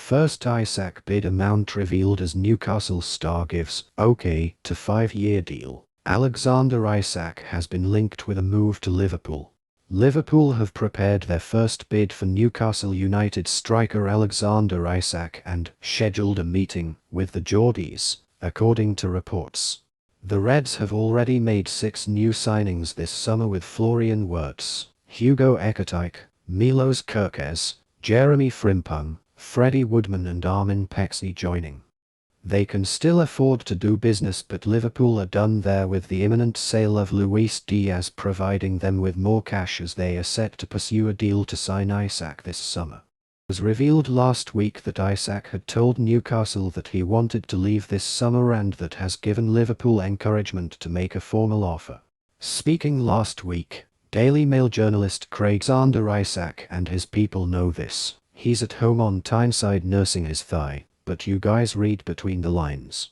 First Isak bid amount revealed as Newcastle star gives OK to 5-year deal. Alexander Isak has been linked with a move to Liverpool. Liverpool have prepared their first bid for Newcastle United striker Alexander Isak and scheduled a meeting with the Geordies, according to reports. The Reds have already made 6 new signings this summer with Florian Wirtz, Hugo Ekitike, Milos Kerkez, Jeremie Frimpong, Freddie, Woodman and Armin Pecsi joining. They can still afford to do business, but Liverpool are done there with the imminent sale of Luis Diaz, providing them with more cash as they are set to pursue a deal to sign Isak this summer. It was revealed last week that Isak had told Newcastle that he wanted to leave this summer, and that has given Liverpool encouragement to make a formal offer. Speaking last week, Daily Mail journalist Alexander Isak and his people know this. He's at home on Tyneside nursing his thigh, but you guys read between the lines.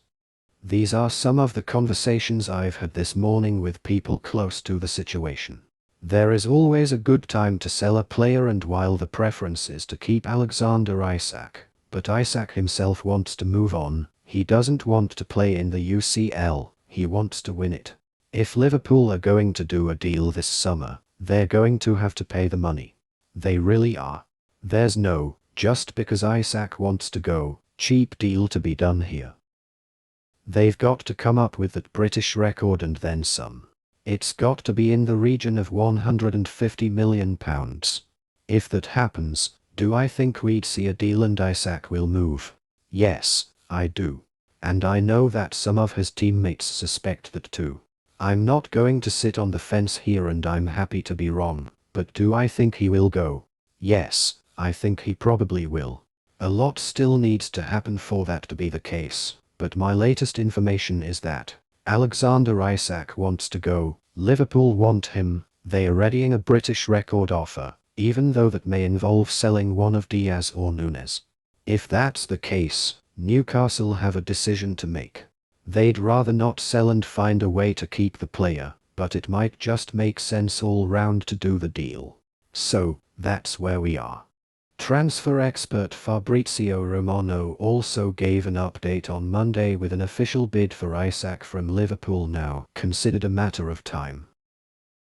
These are some of the conversations I've had this morning with people close to the situation. There is always a good time to sell a player, and while the preference is to keep Alexander Isak, but Isak himself wants to move on. He doesn't want to play in the UCL, he wants to win it. If Liverpool are going to do a deal this summer, they're going to have to pay the money. They really are. There's no, just because Isak wants to go, cheap deal to be done here. They've got to come up with that British record and then some. It's got to be in the region of £150 million. If that happens, do I think we'd see a deal and Isak will move? Yes, I do. And I know that some of his teammates suspect that too. I'm not going to sit on the fence here, and I'm happy to be wrong, but do I think he will go? Yes, I think he probably will. A lot still needs to happen for that to be the case, but my latest information is that Alexander Isak wants to go, Liverpool want him, they are readying a British record offer, even though that may involve selling one of Diaz or Nunes. If that's the case, Newcastle have a decision to make. They'd rather not sell and find a way to keep the player, but it might just make sense all round to do the deal. So, that's where we are. Transfer expert Fabrizio Romano also gave an update on Monday with an official bid for Isak from Liverpool now considered a matter of time.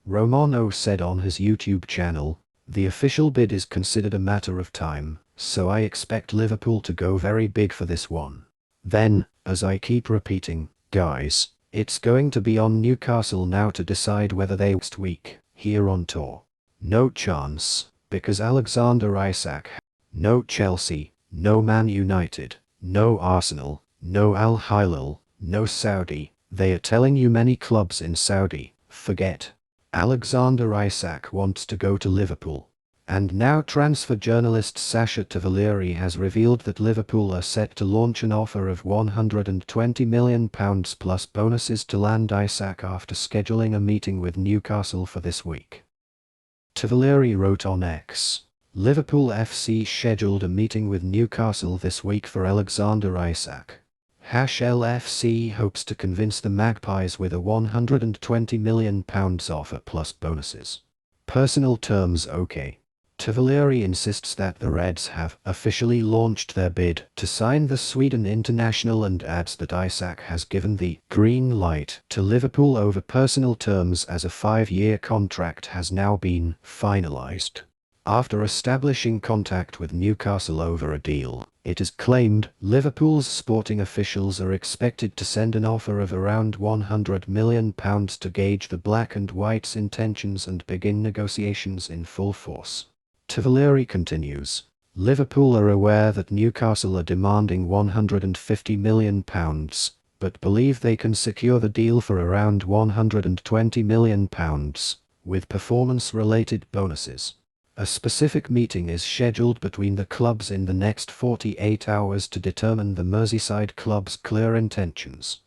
Romano said on his YouTube channel, "The official bid is considered a matter of time, so I expect Liverpool to go very big for this one. Then, as I keep repeating, guys, it's going to be on Newcastle now to decide whether they next week, here on tour. No chance. Because Alexander Isak, no Chelsea, no Man United, no Arsenal, no Al Hilal, no Saudi, they are telling you many clubs in Saudi, forget. Alexander Isak wants to go to Liverpool." And now transfer journalist Sasha Tavalieri has revealed that Liverpool are set to launch an offer of £120 million plus bonuses to land Isak after scheduling a meeting with Newcastle for this week. Tavalieri wrote on X, "Liverpool FC scheduled a meeting with Newcastle this week for Alexander Isak. LFC hopes to convince the Magpies with a £120 million offer plus bonuses. Personal terms OK." Tavalieri insists that the Reds have officially launched their bid to sign the Sweden international, and adds that Isak has given the green light to Liverpool over personal terms as a 5-year contract has now been finalized. After establishing contact with Newcastle over a deal, it is claimed Liverpool's sporting officials are expected to send an offer of around £100 million to gauge the black and white's intentions and begin negotiations in full force. Tavalieri continues, "Liverpool are aware that Newcastle are demanding £150 million, but believe they can secure the deal for around £120 million, with performance-related bonuses. A specific meeting is scheduled between the clubs in the next 48 hours to determine the Merseyside club's clear intentions."